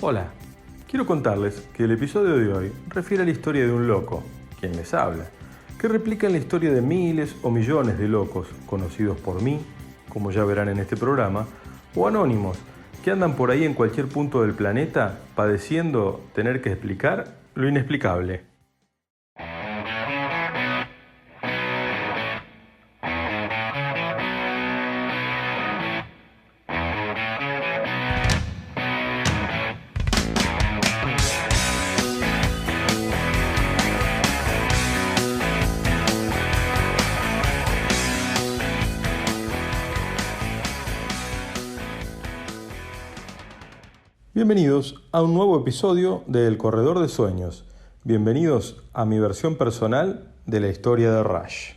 Hola, quiero contarles que el episodio de hoy refiere a la historia de un loco, quien les habla, que replica en la historia de miles o millones de locos conocidos por mí, como ya verán en este programa, o anónimos, que andan por ahí en cualquier punto del planeta padeciendo tener que explicar lo inexplicable. Bienvenidos a un nuevo episodio de El Corredor de Sueños. Bienvenidos a mi versión personal de la historia de Rush.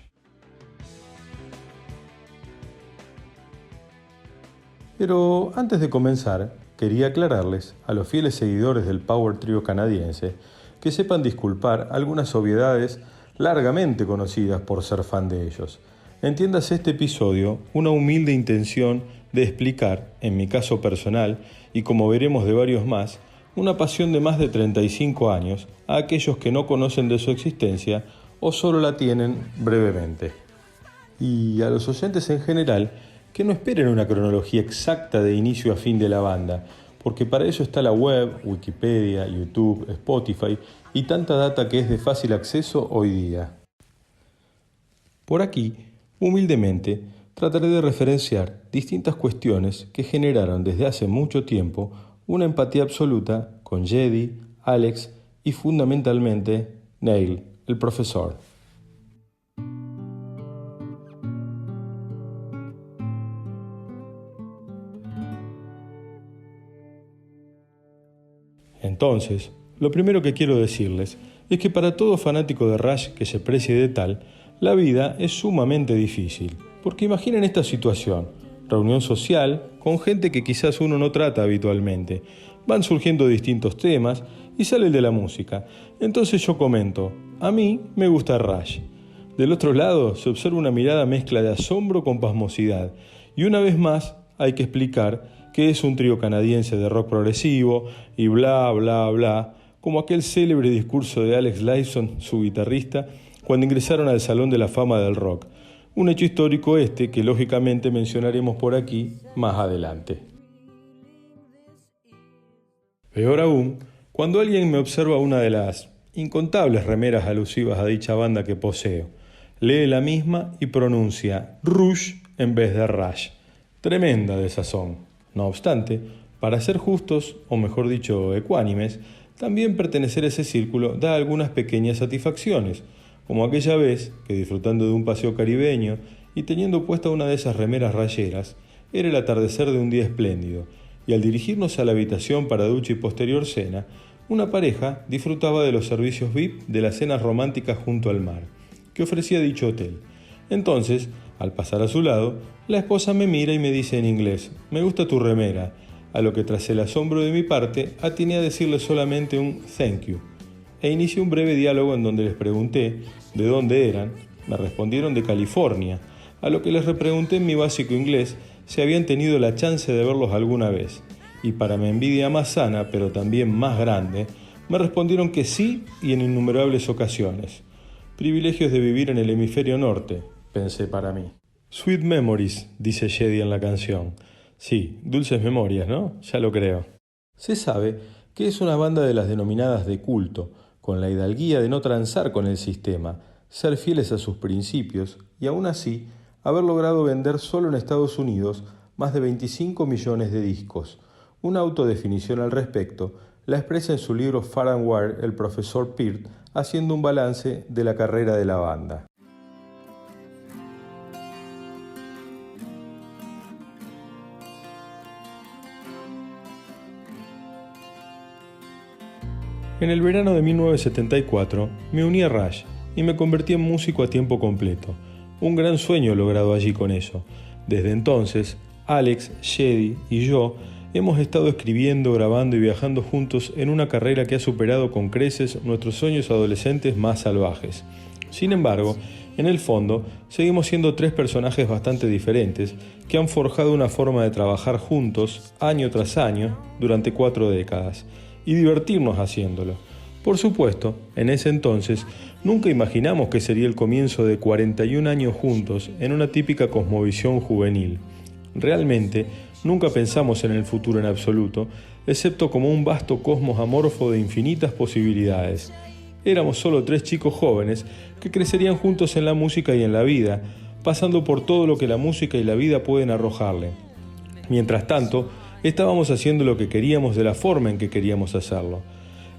Pero antes de comenzar, quería aclararles a los fieles seguidores del Power Trio canadiense que sepan disculpar algunas obviedades largamente conocidas por ser fan de ellos. Entiéndase este episodio una humilde intención de explicar, en mi caso personal, y como veremos de varios más, una pasión de más de 35 años a aquellos que no conocen de su existencia o solo la tienen brevemente. Y a los oyentes en general, que no esperen una cronología exacta de inicio a fin de la banda, porque para eso está la web, Wikipedia, YouTube, Spotify y tanta data que es de fácil acceso hoy día. Por aquí, humildemente, trataré de referenciar distintas cuestiones que generaron desde hace mucho tiempo una empatía absoluta con Jedi, Alex y fundamentalmente Neil, el profesor. Entonces, lo primero que quiero decirles es que para todo fanático de Rush que se precie de tal, la vida es sumamente difícil. Porque imaginen esta situación, reunión social con gente que quizás uno no trata habitualmente. Van surgiendo distintos temas y sale el de la música. Entonces yo comento, a mí me gusta Rush. Del otro lado se observa una mirada mezcla de asombro con pasmosidad. Y una vez más hay que explicar que es un trío canadiense de rock progresivo y bla bla bla, como aquel célebre discurso de Alex Lifeson, su guitarrista, cuando ingresaron al Salón de la Fama del Rock. Un hecho histórico que lógicamente mencionaremos por aquí más adelante. Peor aún, cuando alguien me observa una de las incontables remeras alusivas a dicha banda que poseo, lee la misma y pronuncia Rush en vez de Rush. Tremenda desazón. No obstante, para ser justos, o mejor dicho, ecuánimes, también pertenecer a ese círculo da algunas pequeñas satisfacciones, como aquella vez que disfrutando de un paseo caribeño y teniendo puesta una de esas remeras rayeras, era el atardecer de un día espléndido, y al dirigirnos a la habitación para ducha y posterior cena, una pareja disfrutaba de los servicios VIP de las cenas románticas junto al mar, que ofrecía dicho hotel. Entonces, al pasar a su lado, la esposa me mira y me dice en inglés, «Me gusta tu remera», a lo que tras el asombro de mi parte, atiné a decirle solamente un «thank you», e inicié un breve diálogo en donde les pregunté de dónde eran. Me respondieron de California, a lo que les repregunté en mi básico inglés si habían tenido la chance de verlos alguna vez, y para mi envidia más sana, pero también más grande, me respondieron que sí y en innumerables ocasiones. Privilegios de vivir en el hemisferio norte, pensé para mí. Sweet memories, dice Jedi en la canción. Sí, dulces memorias, ¿no? Ya lo creo. Se sabe que es una banda de las denominadas de culto, con la hidalguía de no transar con el sistema, ser fieles a sus principios y aún así haber logrado vender solo en Estados Unidos más de 25 millones de discos. Una autodefinición al respecto la expresa en su libro Far and Wide el profesor Peart, haciendo un balance de la carrera de la banda. En el verano de 1974 me uní a Rush y me convertí en músico a tiempo completo. Un gran sueño logrado allí con eso. Desde entonces, Alex, Jedi y yo hemos estado escribiendo, grabando y viajando juntos en una carrera que ha superado con creces nuestros sueños adolescentes más salvajes. Sin embargo, En el fondo, seguimos siendo tres personajes bastante diferentes que han forjado una forma de trabajar juntos año tras año durante 4 décadas y divertirnos haciéndolo. Por supuesto, en ese entonces, nunca imaginamos que sería el comienzo de 41 años juntos en una típica cosmovisión juvenil. Realmente, nunca pensamos en el futuro en absoluto, excepto como un vasto cosmos amorfo de infinitas posibilidades. Éramos solo 3 chicos jóvenes que crecerían juntos en la música y en la vida, pasando por todo lo que la música y la vida pueden arrojarle. Mientras tanto, estábamos haciendo lo que queríamos de la forma en que queríamos hacerlo.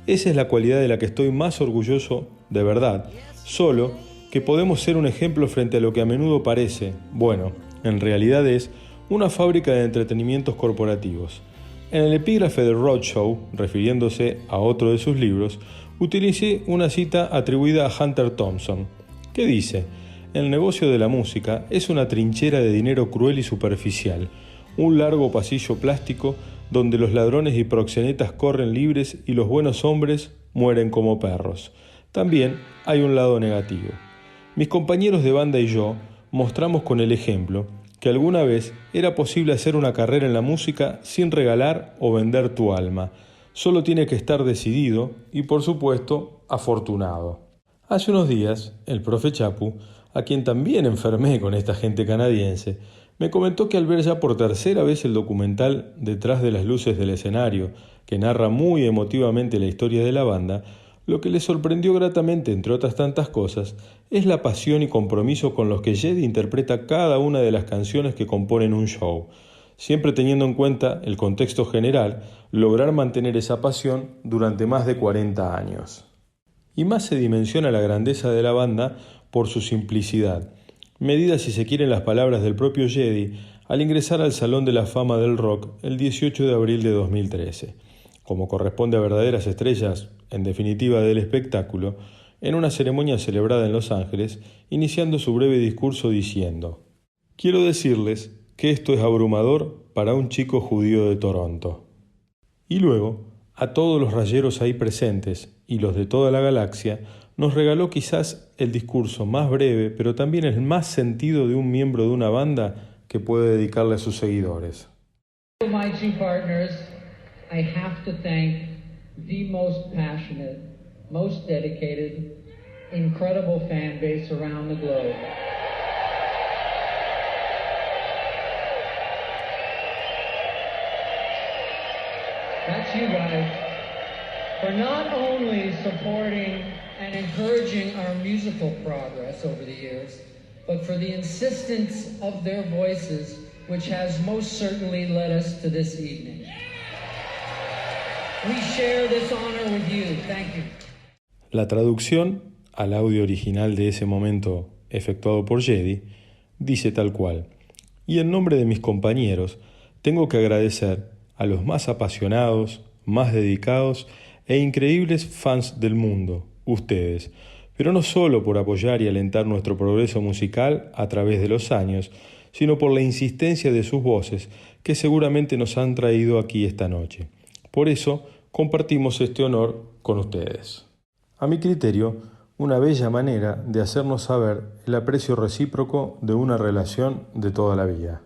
Esa es la cualidad de la que estoy más orgulloso, de verdad, solo que podemos ser un ejemplo frente a lo que a menudo parece, bueno, en realidad es, una fábrica de entretenimientos corporativos. En el epígrafe de Roadshow, refiriéndose a otro de sus libros, utilicé una cita atribuida a Hunter Thompson, que dice: «El negocio de la música es una trinchera de dinero cruel y superficial, un largo pasillo plástico donde los ladrones y proxenetas corren libres y los buenos hombres mueren como perros». También hay un lado negativo. Mis compañeros de banda y yo mostramos con el ejemplo que alguna vez era posible hacer una carrera en la música sin regalar o vender tu alma. Solo tiene que estar decidido y, por supuesto, afortunado. Hace unos días, el profe Chapu, a quien también enfermé con esta gente canadiense, me comentó que al ver ya por tercera vez el documental Detrás de las luces del escenario, que narra muy emotivamente la historia de la banda, lo que le sorprendió gratamente, entre otras tantas cosas, es la pasión y compromiso con los que Geddy interpreta cada una de las canciones que componen un show. Siempre teniendo en cuenta el contexto general, lograr mantener esa pasión durante más de 40 años. Y más se dimensiona la grandeza de la banda por su simplicidad, medida si se quieren las palabras del propio Geddy al ingresar al Salón de la Fama del Rock el 18 de abril de 2013, como corresponde a verdaderas estrellas, en definitiva del espectáculo, en una ceremonia celebrada en Los Ángeles, iniciando su breve discurso diciendo: «Quiero decirles que esto es abrumador para un chico judío de Toronto». Y luego, a todos los rayeros ahí presentes y los de toda la galaxia, nos regaló quizás el discurso más breve, pero también el más sentido de un miembro de una banda que puede dedicarle a sus seguidores. My two partners, I have to thank the most passionate, most dedicated, incredible fan base around the globe. That's you guys, for not only supporting and encouraging our musical progress over the years, but for the insistence of their voices, which has most certainly led us to this evening. We share this honor with you. Thank you. La traducción al audio original de ese momento, efectuado por Geddy, dice tal cual: «Y en nombre de mis compañeros, tengo que agradecer a los más apasionados, más dedicados e increíbles fans del mundo, ustedes, pero no solo por apoyar y alentar nuestro progreso musical a través de los años, sino por la insistencia de sus voces que seguramente nos han traído aquí esta noche. Por eso compartimos este honor con ustedes». A mi criterio, una bella manera de hacernos saber el aprecio recíproco de una relación de toda la vida.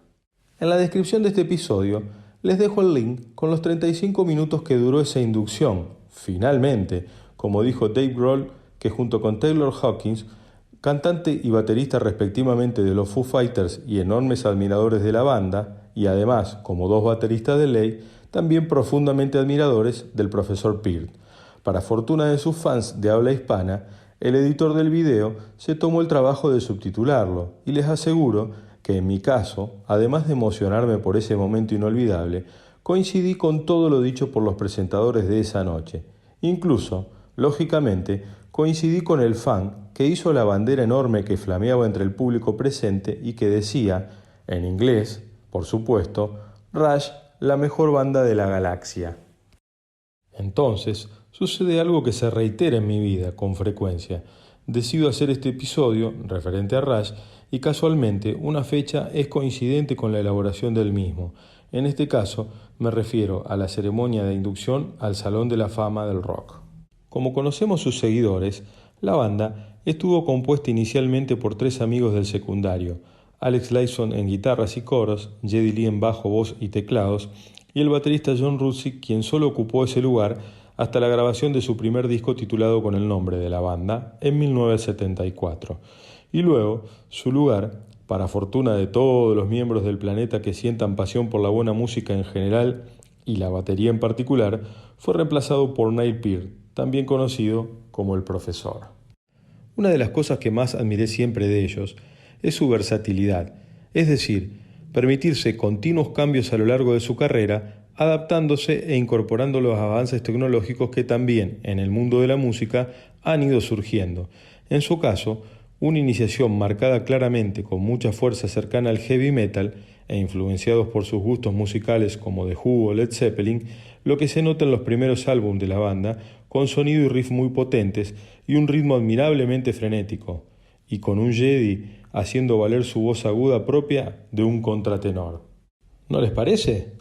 En la descripción de este episodio les dejo el link con los 35 minutos que duró esa inducción, finalmente, como dijo Dave Grohl, que junto con Taylor Hawkins, cantante y baterista respectivamente de los Foo Fighters y enormes admiradores de la banda, y además, como 2 bateristas de ley, también profundamente admiradores del profesor Peart. Para fortuna de sus fans de habla hispana, el editor del video se tomó el trabajo de subtitularlo, y les aseguro que en mi caso, además de emocionarme por ese momento inolvidable, coincidí con todo lo dicho por los presentadores de esa noche. Incluso, lógicamente, coincidí con el fan que hizo la bandera enorme que flameaba entre el público presente y que decía, en inglés, por supuesto, Rush, la mejor banda de la galaxia. Entonces, sucede algo que se reitera en mi vida con frecuencia. Decido hacer este episodio, referente a Rush, y casualmente una fecha es coincidente con la elaboración del mismo. En este caso, me refiero a la ceremonia de inducción al Salón de la Fama del Rock. Como conocemos sus seguidores, la banda estuvo compuesta inicialmente por 3 amigos del secundario: Alex Lifeson en guitarras y coros, Geddy Lee en bajo, voz y teclados, y el baterista John Rutsey, quien solo ocupó ese lugar hasta la grabación de su primer disco titulado con el nombre de la banda en 1974. Y luego, su lugar, para fortuna de todos los miembros del planeta que sientan pasión por la buena música en general y la batería en particular, fue reemplazado por Neil Peart, también conocido como el Profesor. Una de las cosas que más admiré siempre de ellos es su versatilidad, es decir, permitirse continuos cambios a lo largo de su carrera, adaptándose e incorporando los avances tecnológicos que también en el mundo de la música han ido surgiendo. En su caso, una iniciación marcada claramente con mucha fuerza cercana al heavy metal e influenciados por sus gustos musicales como The Who o Led Zeppelin, lo que se nota en los primeros álbumes de la banda, con sonido y riff muy potentes y un ritmo admirablemente frenético, y con un Geddy haciendo valer su voz aguda propia de un contratenor. ¿No les parece?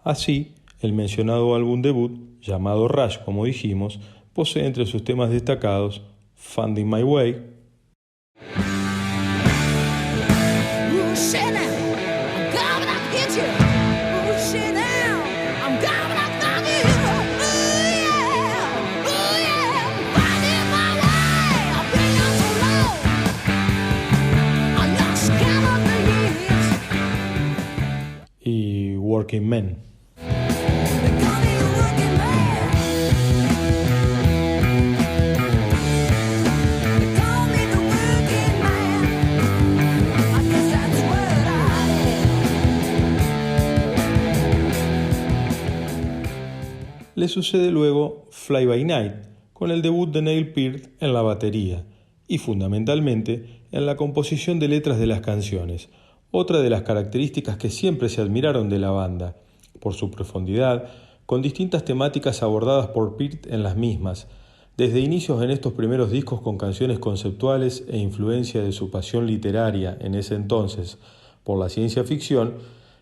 Así, el mencionado álbum debut, llamado Rush como dijimos, posee entre sus temas destacados Finding My Way, y Working Men. Le sucede luego Fly By Night, con el debut de Neil Peart en la batería y fundamentalmente en la composición de letras de las canciones, otra de las características que siempre se admiraron de la banda, por su profundidad, con distintas temáticas abordadas por Peart en las mismas, desde inicios en estos primeros discos con canciones conceptuales e influencia de su pasión literaria en ese entonces por la ciencia ficción,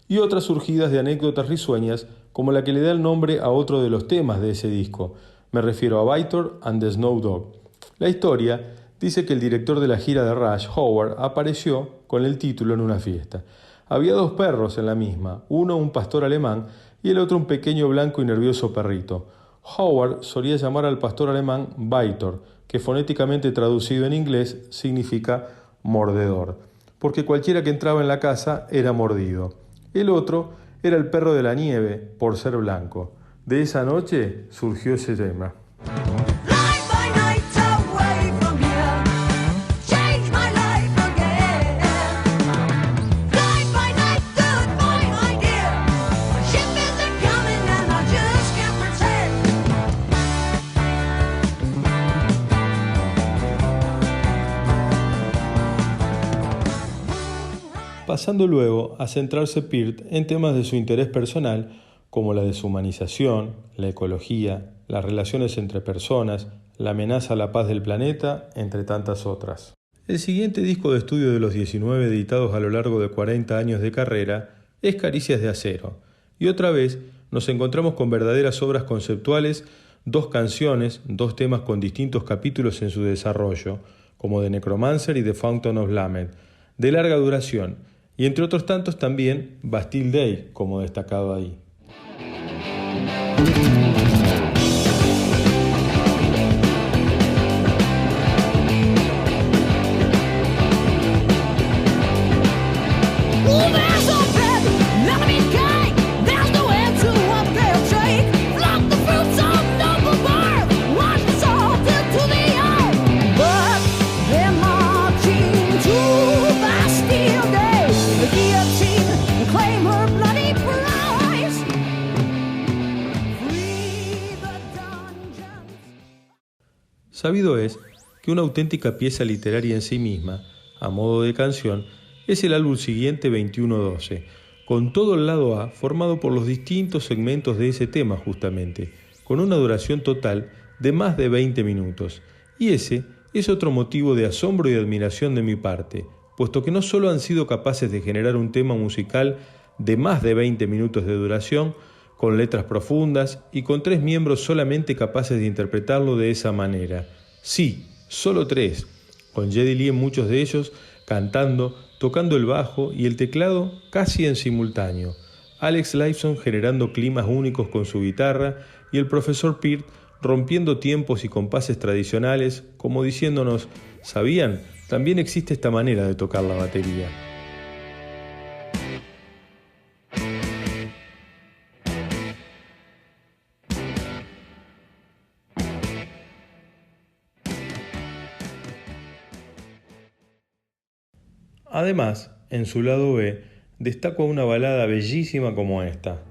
y otras surgidas de anécdotas risueñas como la que le da el nombre a otro de los temas de ese disco. Me refiero a Vitor and the Snow Dog. La historia dice que el director de la gira de Rush, Howard, apareció con el título en una fiesta. Había 2 perros en la misma, uno un pastor alemán y el otro un pequeño blanco y nervioso perrito. Howard solía llamar al pastor alemán Vitor, que fonéticamente traducido en inglés significa mordedor, porque cualquiera que entraba en la casa era mordido. El otro era el perro de la nieve, por ser blanco. De esa noche surgió ese tema. Pasando luego a centrarse Peart en temas de su interés personal, como la deshumanización, la ecología, las relaciones entre personas, la amenaza a la paz del planeta, entre tantas otras. El siguiente disco de estudio de los 19 editados a lo largo de 40 años de carrera es Caricias de Acero, y otra vez nos encontramos con verdaderas obras conceptuales, 2 canciones, 2 temas con distintos capítulos en su desarrollo, como The Necromancer y The Fountain of Lamed, de larga duración, y entre otros tantos también Bastille Day, como destacado ahí. Claim her bloody prize. Sabido es que una auténtica pieza literaria en sí misma, a modo de canción, es el álbum siguiente 2112, con todo el lado A formado por los distintos segmentos de ese tema justamente, con una duración total de más de 20 minutos. Y ese es otro motivo de asombro y admiración de mi parte, puesto que no solo han sido capaces de generar un tema musical de más de 20 minutos de duración, con letras profundas y con 3 miembros solamente capaces de interpretarlo de esa manera. Sí, solo 3, con Geddy Lee en muchos de ellos cantando, tocando el bajo y el teclado casi en simultáneo, Alex Lifeson generando climas únicos con su guitarra y el profesor Peart rompiendo tiempos y compases tradicionales, como diciéndonos, ¿sabían? También existe esta manera de tocar la batería. Además, en su lado B, destaco una balada bellísima como esta.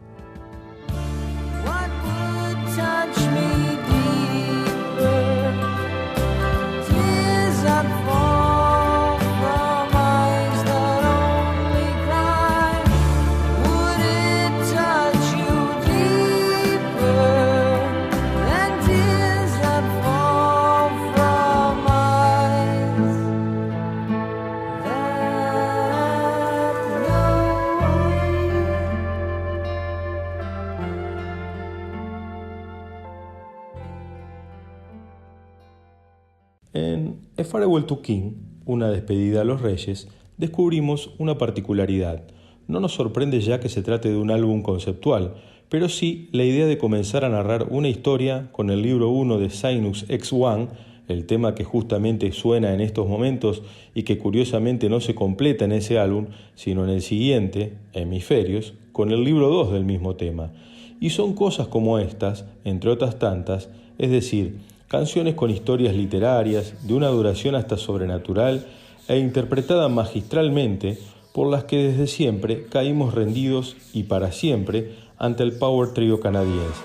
En A Farewell to King, una despedida a los Reyes, descubrimos una particularidad. No nos sorprende ya que se trate de un álbum conceptual, pero sí la idea de comenzar a narrar una historia con el libro 1 de Sinus X1, el tema que justamente suena en estos momentos y que curiosamente no se completa en ese álbum, sino en el siguiente, Hemisferios, con el libro 2 del mismo tema. Y son cosas como estas, entre otras tantas, es decir, canciones con historias literarias, de una duración hasta sobrenatural e interpretada magistralmente por las que desde siempre caímos rendidos y para siempre ante el Power Trio canadiense,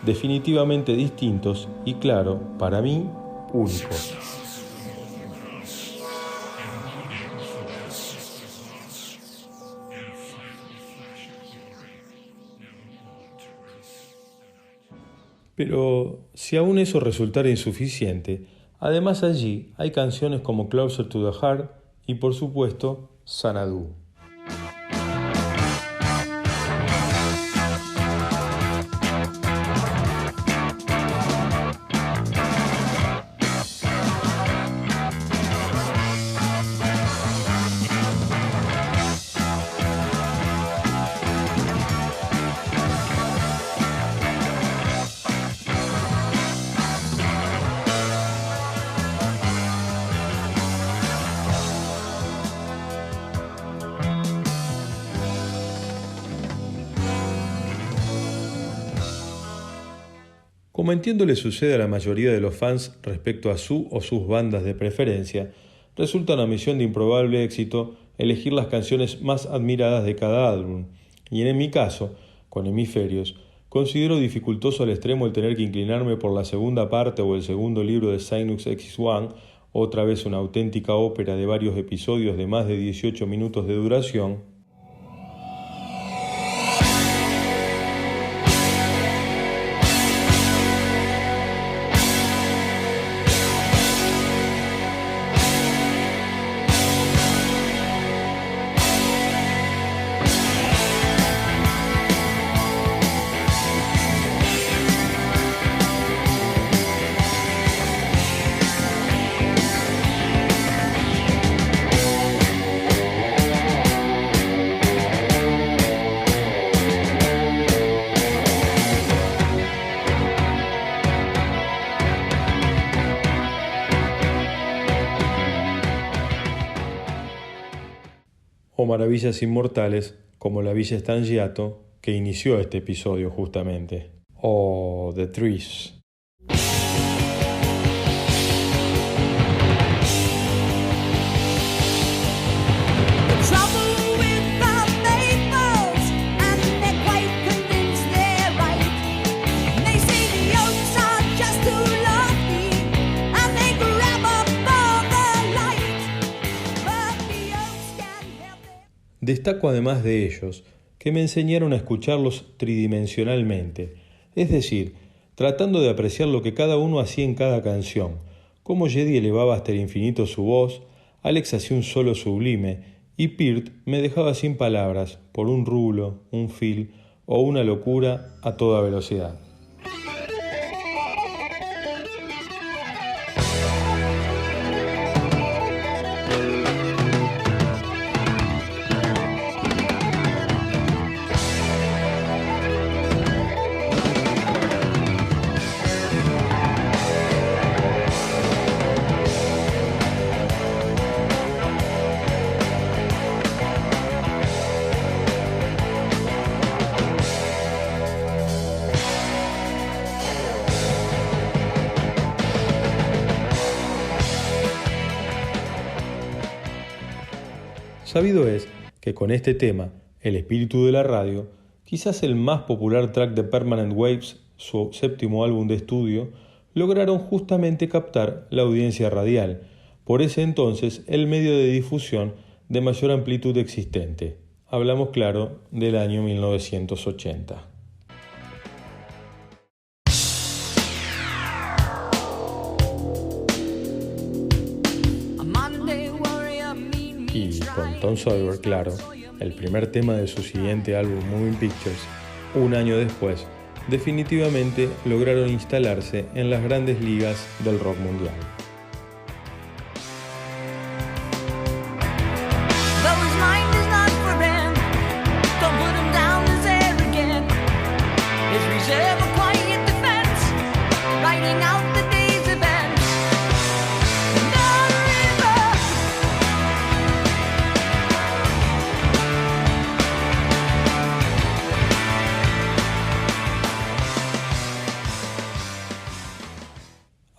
definitivamente distintos y claro, para mí, únicos. Pero si aún eso resultara insuficiente, además allí hay canciones como Closer to the Heart y por supuesto Xanadu. Como entiendo le sucede a la mayoría de los fans respecto a su o sus bandas de preferencia, resulta una misión de improbable éxito elegir las canciones más admiradas de cada álbum, y en mi caso, con Hemisferios, considero dificultoso al extremo el tener que inclinarme por la segunda parte o el segundo libro de Sinus X1, otra vez una auténtica ópera de varios episodios de más de 18 minutos de duración. O maravillas inmortales como la Villa Stangiato, que inició este episodio justamente. O The Trees. And Destaco además de ellos que me enseñaron a escucharlos tridimensionalmente, es decir, tratando de apreciar lo que cada uno hacía en cada canción, cómo Jedi elevaba hasta el infinito su voz, Alex hacía un solo sublime y Peart me dejaba sin palabras por un rulo, un fill o una locura a toda velocidad. Sabido es que con este tema, El espíritu de la radio, quizás el más popular track de Permanent Waves, su séptimo álbum de estudio, lograron justamente captar la audiencia radial, por ese entonces el medio de difusión de mayor amplitud existente. Hablamos, claro, del año 1980. Y con Tom Sawyer, claro, el primer tema de su siguiente álbum Moving Pictures, un año después, definitivamente lograron instalarse en las grandes ligas del rock mundial.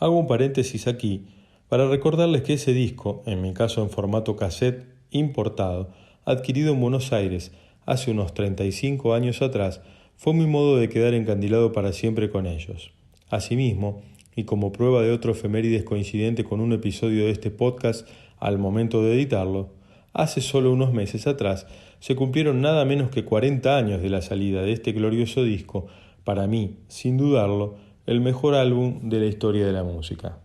Hago un paréntesis aquí para recordarles que ese disco, en mi caso en formato cassette importado, adquirido en Buenos Aires hace unos 35 años atrás, fue mi modo de quedar encandilado para siempre con ellos. Asimismo, y como prueba de otro efemérides coincidente con un episodio de este podcast al momento de editarlo, hace solo unos meses atrás se cumplieron nada menos que 40 años de la salida de este glorioso disco, para mí, sin dudarlo, el mejor álbum de la historia de la música.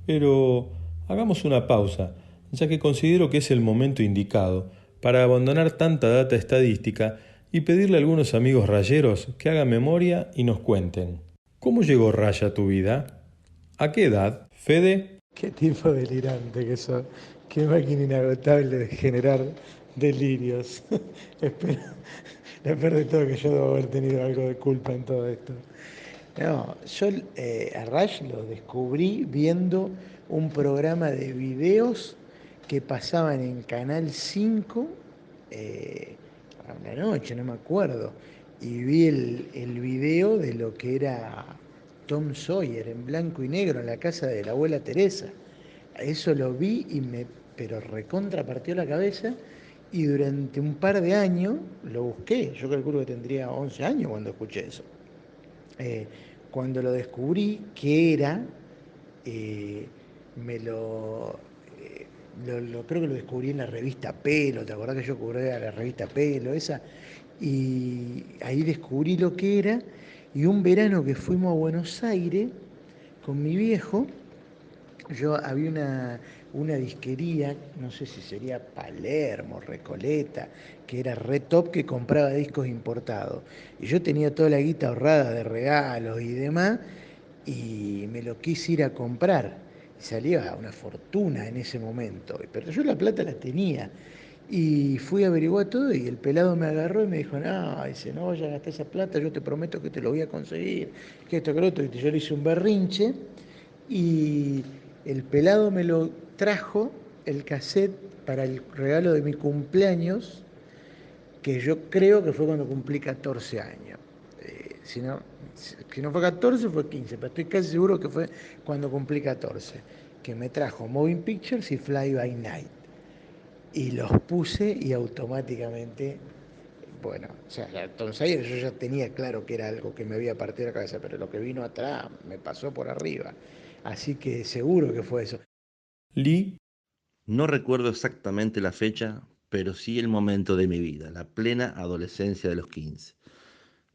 Pero hagamos una pausa, ya que considero que es el momento indicado para abandonar tanta data estadística y pedirle a algunos amigos rayeros que hagan memoria y nos cuenten. ¿Cómo llegó Raya a tu vida? ¿A qué edad? ¿Fede? Qué tipo delirante que sos. Qué máquina inagotable de generar delirios. Espero, lo peor de todo que yo debo haber tenido algo de culpa en todo esto. No, yo a Rush lo descubrí viendo un programa de videos que pasaban en Canal 5 a una noche, no me acuerdo. Y vi el video de lo que era Tom Sawyer en blanco y negro en la casa de la abuela Teresa. Eso lo vi pero recontra partió la cabeza y durante un par de años lo busqué. Yo calculo que tendría 11 años cuando escuché eso. Cuando lo descubrí qué era, me creo que lo descubrí en la revista Pelo. ¿Te acordás que yo cubría la revista Pelo esa? Y ahí descubrí lo que era, y un verano que fuimos a Buenos Aires con mi viejo, había una disquería, no sé si sería Palermo, Recoleta, que era re top, que compraba discos importados. Y yo tenía toda la guita ahorrada de regalos y demás, y me lo quise ir a comprar. Y salía una fortuna en ese momento, pero yo la plata la tenía. Y fui a averiguar todo y el pelado me agarró y me dijo, no, dice, no vayas a gastar esa plata, yo te prometo que te lo voy a conseguir, que esto, que lo otro. Y yo le hice un berrinche y el pelado me lo trajo, el cassette, para el regalo de mi cumpleaños, que yo creo que fue cuando cumplí 14 años. Si no fue 14, fue 15, pero estoy casi seguro que fue cuando cumplí 14, que me trajo Moving Pictures y Fly By Night. Y los puse y automáticamente, bueno, o sea, Tom Sawyer yo ya tenía claro que era algo que me había partido la cabeza, pero lo que vino atrás me pasó por arriba. Así que seguro que fue eso. Lee. No recuerdo exactamente la fecha, pero sí el momento de mi vida, la plena adolescencia de los 15.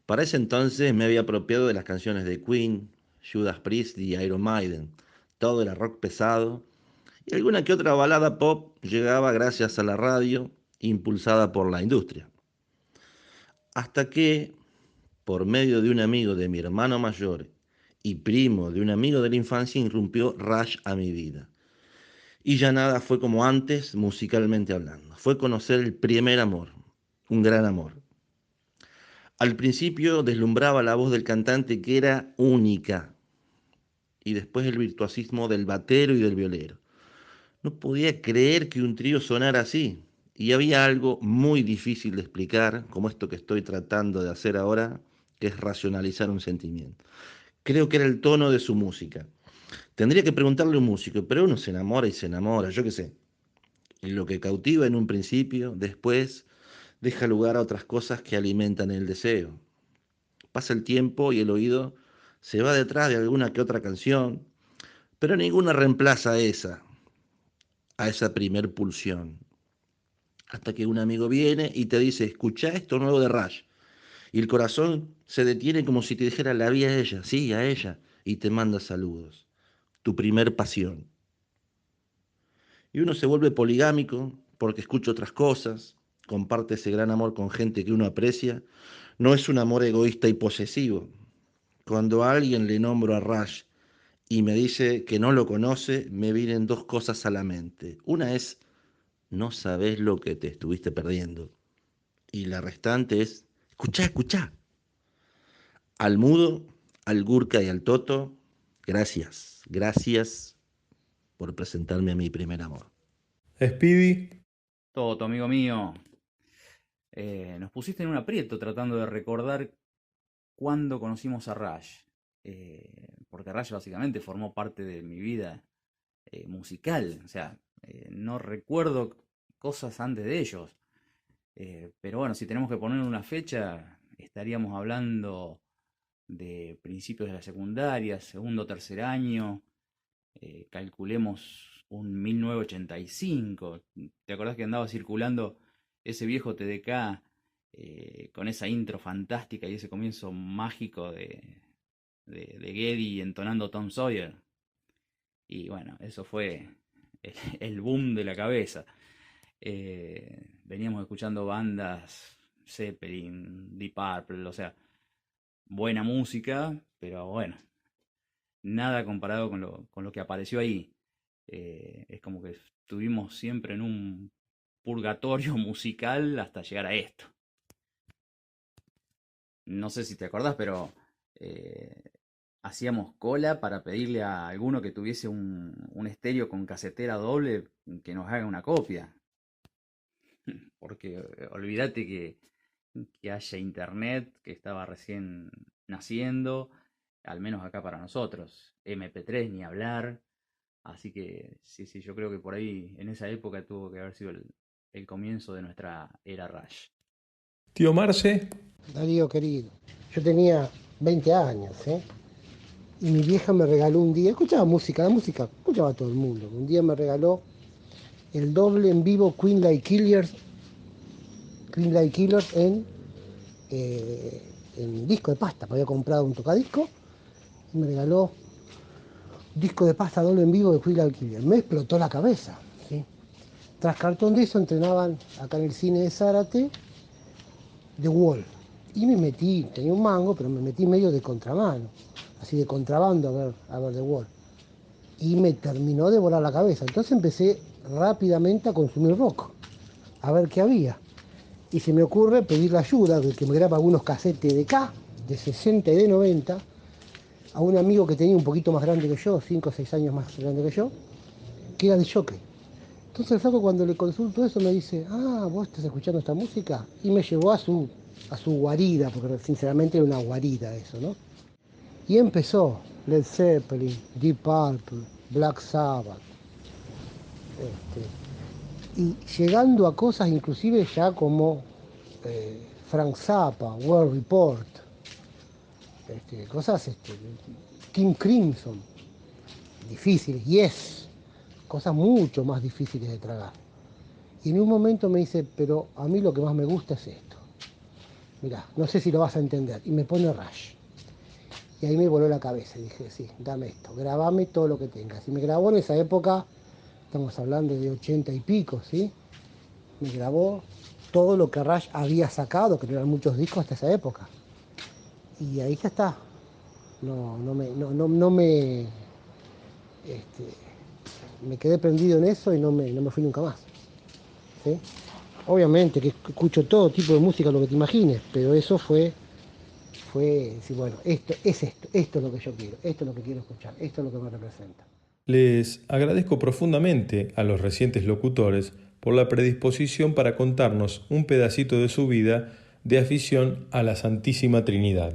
Para ese entonces me había apropiado de las canciones de Queen, Judas Priest y Iron Maiden. Todo era rock pesado y alguna que otra balada pop llegaba gracias a la radio, impulsada por la industria. Hasta que, por medio de un amigo de mi hermano mayor y primo de un amigo de la infancia, irrumpió Rush a mi vida. Y ya nada fue como antes, musicalmente hablando. Fue conocer el primer amor, un gran amor. Al principio deslumbraba la voz del cantante, que era única, y después el virtuosismo del batero y del violero. No podía creer que un trío sonara así. Y había algo muy difícil de explicar, como esto que estoy tratando de hacer ahora, que es racionalizar un sentimiento. Creo que era el tono de su música. Tendría que preguntarle a un músico, pero uno se enamora y se enamora, yo qué sé. Y lo que cautiva en un principio, después deja lugar a otras cosas que alimentan el deseo. Pasa el tiempo y el oído se va detrás de alguna que otra canción, pero ninguna reemplaza a esa primer pulsión. Hasta que un amigo viene y te dice, escuchá esto nuevo de Rush. Y el corazón se detiene como si te dijera, la vi a ella, sí, a ella, y te manda saludos. Tu primer pasión. Y uno se vuelve poligámico porque escucha otras cosas, comparte ese gran amor con gente que uno aprecia. No es un amor egoísta y posesivo. Cuando a alguien le nombro a Rush y me dice que no lo conoce, me vienen dos cosas a la mente. Una es, no sabes lo que te estuviste perdiendo. Y la restante es, escuchá, escuchá. Al mudo, al Gurka y al Toto, gracias, gracias por presentarme a mi primer amor. Speedy, Toto, amigo mío, nos pusiste en un aprieto tratando de recordar cuándo conocimos a Rush. Porque Rush básicamente formó parte de mi vida musical. O sea, no recuerdo cosas antes de ellos. Pero bueno, si tenemos que poner una fecha, estaríamos hablando de principios de la secundaria, segundo o tercer año. Calculemos un 1985. ¿Te acordás que andaba circulando ese viejo TDK con esa intro fantástica y ese comienzo mágico de Geddy entonando Tom Sawyer? Y bueno, eso fue el boom de la cabeza. Veníamos escuchando bandas Zeppelin, Deep Purple, o sea, buena música, pero bueno, nada comparado con lo que apareció ahí. Es como que estuvimos siempre en un purgatorio musical hasta llegar a esto. No sé si te acordás, pero eh, hacíamos cola para pedirle a alguno que tuviese un estéreo con casetera doble que nos haga una copia. Porque olvídate que haya internet, que estaba recién naciendo, al menos acá para nosotros. MP3 ni hablar. Así que sí, sí, yo creo que por ahí en esa época tuvo que haber sido el comienzo de nuestra era Rush. tío Marce, Darío querido, yo tenía 20 años, ¿eh? Y mi vieja me regaló un día, escuchaba música, la música escuchaba todo el mundo. Un día me regaló el doble en vivo Queen Like Killers en disco de pasta. Me había comprado un tocadisco y me regaló un disco de pasta doble en vivo de Queen Like Killers. Me explotó la cabeza, ¿sí? Tras cartón de eso entrenaban acá en el cine de Zárate The Wall. Y me metí, tenía un mango, pero me metí medio de contramano, así de contrabando a ver The Wall. Y me terminó de volar la cabeza. Entonces empecé rápidamente a consumir rock, a ver qué había. Y se me ocurre pedir la ayuda de que me graba algunos casetes de K, de 60 y de 90, a un amigo que tenía un poquito más grande que yo, 5 o 6 años más grande que yo, que era de jockey. Entonces el flaco, cuando le consulto eso, me dice, ah, vos estás escuchando esta música, y me llevó a su guarida, porque sinceramente era una guarida eso, ¿no? Y empezó Led Zeppelin, Deep Purple, Black Sabbath, y llegando a cosas inclusive ya como Frank Zappa, World Report, cosas, King Crimson, difíciles, Yes, cosas mucho más difíciles de tragar. Y en un momento me dice, pero a mí lo que más me gusta es esto. Mirá, no sé si lo vas a entender. Y me pone Rush. Y ahí me voló la cabeza. Y dije, sí, dame esto, grabame todo lo que tengas. Y me grabó en esa época, estamos hablando de 80 y pico, ¿sí? Me grabó todo lo que Rush había sacado, que no eran muchos discos hasta esa época. Y ahí ya está. Me quedé prendido en eso y no me fui nunca más. ¿Sí? Obviamente que escucho todo tipo de música, lo que te imagines, pero eso fue sí, bueno, esto es lo que yo quiero, esto es lo que quiero escuchar, esto es lo que me representa. Les agradezco profundamente a los recientes locutores por la predisposición para contarnos un pedacito de su vida de afición a la Santísima Trinidad.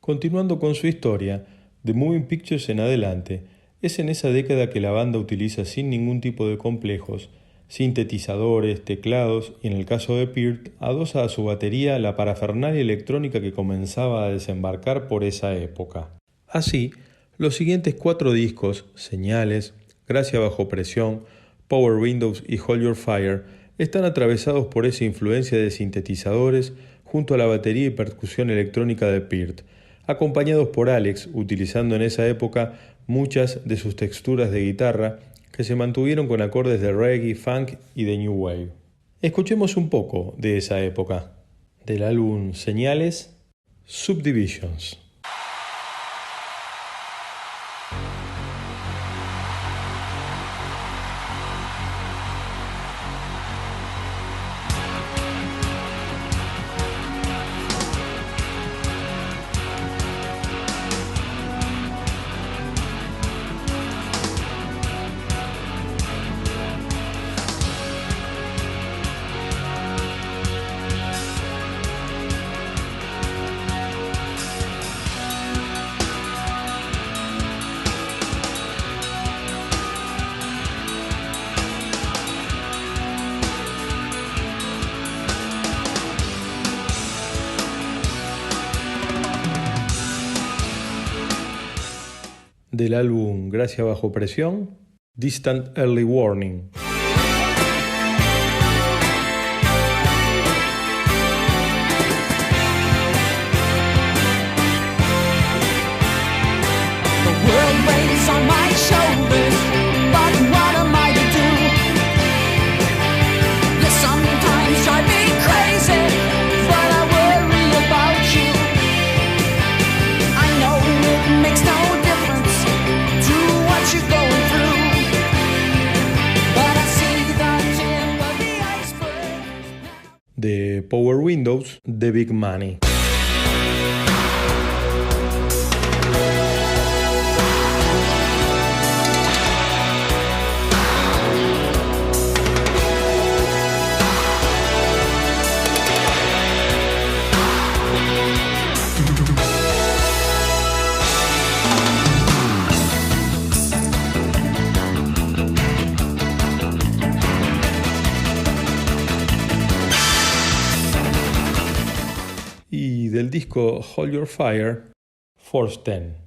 Continuando con su historia, de Moving Pictures en adelante, es en esa década que la banda utiliza sin ningún tipo de complejos sintetizadores, teclados y en el caso de Peart, adosa a su batería la parafernalia electrónica que comenzaba a desembarcar por esa época. Así, los siguientes 4 discos, Señales, Gracia bajo presión, Power Windows y Hold Your Fire, están atravesados por esa influencia de sintetizadores junto a la batería y percusión electrónica de Peart, acompañados por Alex, utilizando en esa época muchas de sus texturas de guitarra que se mantuvieron con acordes de reggae, funk y de new wave. Escuchemos un poco de esa época, del álbum Señales, Subdivisions. Del álbum Gracia bajo presión, Distant Early Warning. De Power Windows, The Big Money. Y del disco Hold Your Fire, Force 10.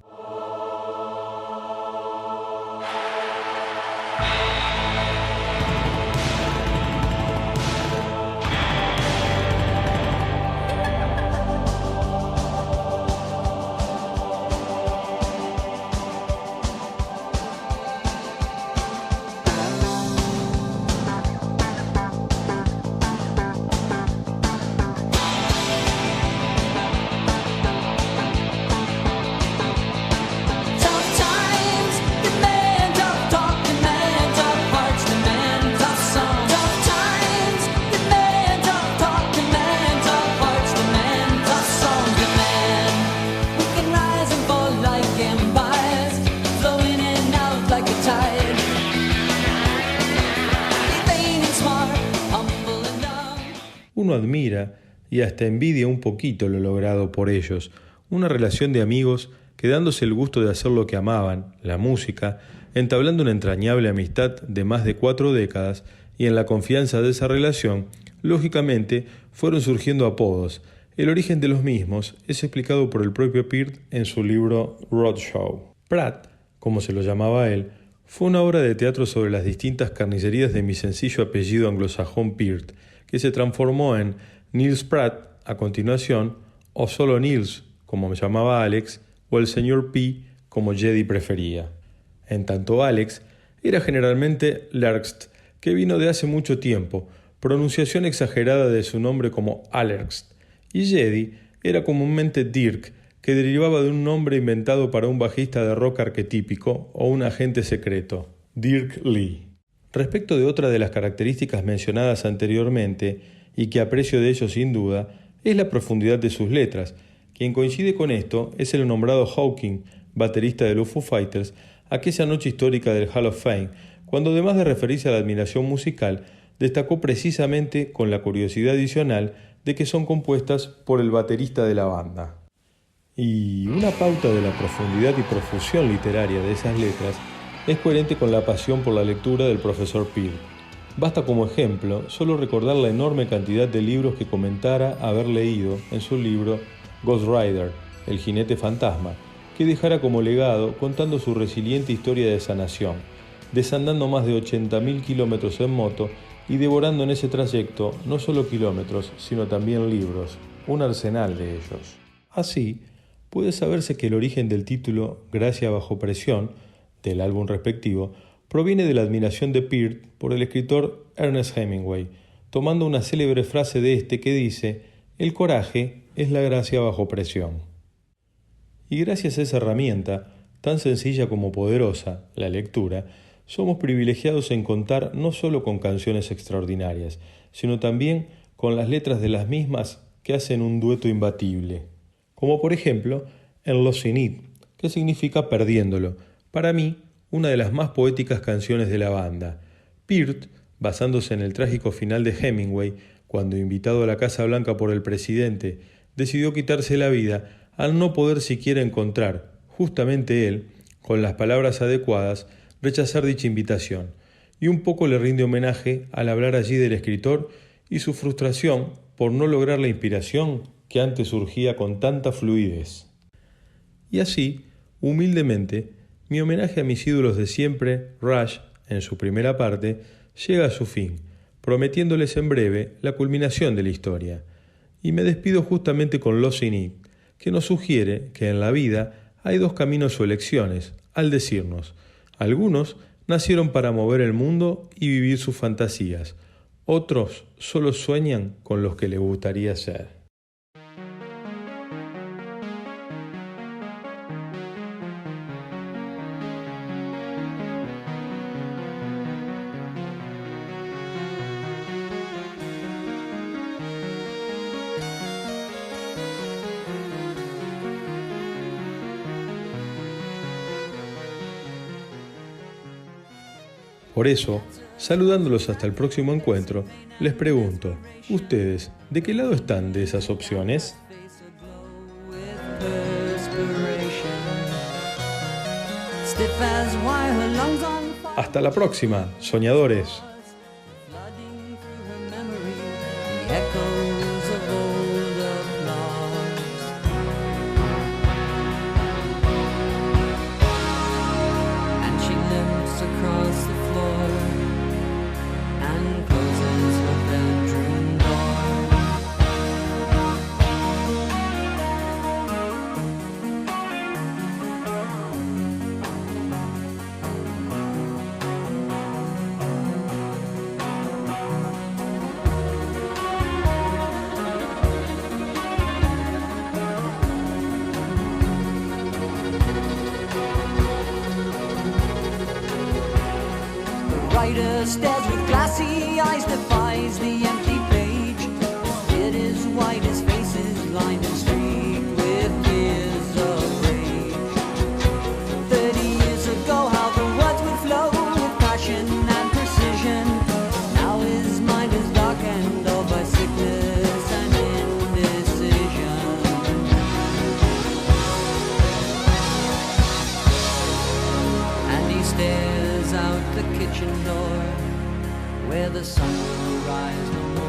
Uno admira y hasta envidia un poquito lo logrado por ellos, una relación de amigos que dándose el gusto de hacer lo que amaban, la música, entablando una entrañable amistad de más de 4 décadas y en la confianza de esa relación, lógicamente fueron surgiendo apodos. El origen de los mismos es explicado por el propio Peart en su libro Roadshow. Pratt, como se lo llamaba él, fue una obra de teatro sobre las distintas carnicerías de mi sencillo apellido anglosajón Peart, que se transformó en Niels Pratt a continuación, o solo Niels, como me llamaba Alex, o el señor P, como Jedi prefería. En tanto Alex era generalmente Lerxt, que vino de hace mucho tiempo, pronunciación exagerada de su nombre como Alerxt, y Jedi era comúnmente Dirk, que derivaba de un nombre inventado para un bajista de rock arquetípico o un agente secreto, Dirk Lee. Respecto de otra de las características mencionadas anteriormente, y que aprecio de ello sin duda, es la profundidad de sus letras. Quien coincide con esto es el nombrado Hawking, baterista de los Foo Fighters, aquella noche histórica del Hall of Fame, cuando además de referirse a la admiración musical, destacó precisamente con la curiosidad adicional de que son compuestas por el baterista de la banda. Y una pauta de la profundidad y profusión literaria de esas letras es coherente con la pasión por la lectura del profesor Peart. Basta como ejemplo solo recordar la enorme cantidad de libros que comentara haber leído en su libro Ghost Rider, el jinete fantasma, que dejara como legado contando su resiliente historia de sanación, desandando más de 80.000 kilómetros en moto y devorando en ese trayecto no solo kilómetros, sino también libros, un arsenal de ellos. Así, puede saberse que el origen del título Gracia bajo presión, del álbum respectivo, proviene de la admiración de Peart por el escritor Ernest Hemingway, tomando una célebre frase de este que dice: «El coraje es la gracia bajo presión». Y gracias a esa herramienta, tan sencilla como poderosa, la lectura, somos privilegiados en contar no solo con canciones extraordinarias, sino también con las letras de las mismas que hacen un dueto imbatible. Como por ejemplo en Losing It, que significa perdiéndolo, para mí una de las más poéticas canciones de la banda. Peart, basándose en el trágico final de Hemingway, cuando invitado a la Casa Blanca por el presidente, decidió quitarse la vida al no poder siquiera encontrar, justamente él, con las palabras adecuadas, rechazar dicha invitación, y un poco le rinde homenaje al hablar allí del escritor y su frustración por no lograr la inspiración que antes surgía con tanta fluidez. Y así, humildemente, mi homenaje a mis ídolos de siempre, Rush, en su primera parte, llega a su fin, prometiéndoles en breve la culminación de la historia. Y me despido justamente con Losing It, que nos sugiere que en la vida hay dos caminos o elecciones, al decirnos: algunos nacieron para mover el mundo y vivir sus fantasías, otros solo sueñan con los que les gustaría ser. Por eso, saludándolos hasta el próximo encuentro, les pregunto, ¿ustedes de qué lado están de esas opciones? Hasta la próxima, soñadores. Writer stares with glassy eyes, defies the empty page. His beard is white, his face is lined and streaked with tears of rage. 30 years ago, how the words would flow with passion and precision. Now his mind is darkened by sickness and indecision. And he stares out the kitchen door, where the sun will rise no more.